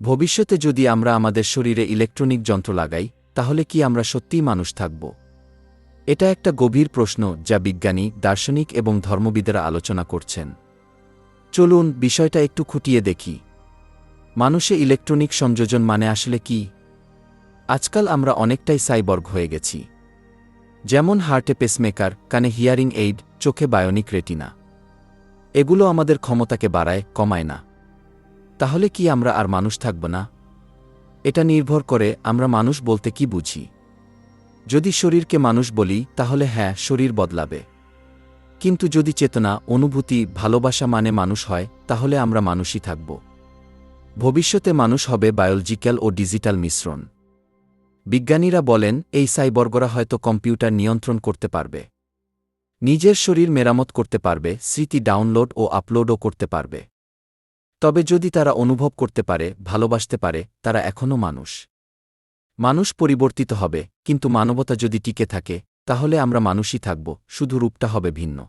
ভবিষ্যতে যদি আমরা আমাদের শরীরে ইলেকট্রনিক যন্ত্র লাগাই, তাহলে কি আমরা সত্যিই মানুষ থাকব? এটা একটা গভীর প্রশ্ন যা বিজ্ঞানী, দার্শনিক এবং ধর্মবিদেরা আলোচনা করছেন। চলুন বিষয়টা একটু খুঁটিয়ে দেখি। মানুষে ইলেকট্রনিক সংযোজন মানে আসলে কি? আজকাল আমরা অনেকটাই সাইবর্গ হয়ে গেছি। যেমন হার্টে পেসমেকার, কানে হিয়ারিং এইড, চোখে বায়োনিক রেটিনা। এগুলো আমাদের ক্ষমতাকে বাড়ায়, কমায় না। তাহলে কি আমরা আর মানুষ থাকব না? এটা নির্ভর করে আমরা মানুষ বলতে কি বুঝি। যদি শরীরকে মানুষ বলি, তাহলে হ্যাঁ, শরীর বদলাবে। কিন্তু যদি চেতনা, অনুভূতি, ভালোবাসা মানে মানুষ হয়, তাহলে আমরা মানুষই থাকব। ভবিষ্যতে মানুষ হবে বায়োলজিক্যাল ও ডিজিটাল মিশ্রণ। বিজ্ঞানীরা বলেন, এই সাইবর্গরা হয়তো কম্পিউটার নিয়ন্ত্রণ করতে পারবে, নিজের শরীর মেরামত করতে পারবে, স্মৃতি ডাউনলোড ও আপলোডও করতে পারবে। তবে যদি তারা অনুভব করতে পারে, ভালোবাসতে পারে, তারা এখনও মানুষ। মানুষ পরিবর্তিত হবে, কিন্তু মানবতা যদি টিকে থাকে, তাহলে আমরা মানুষই থাকব, শুধু রূপটা হবে ভিন্ন।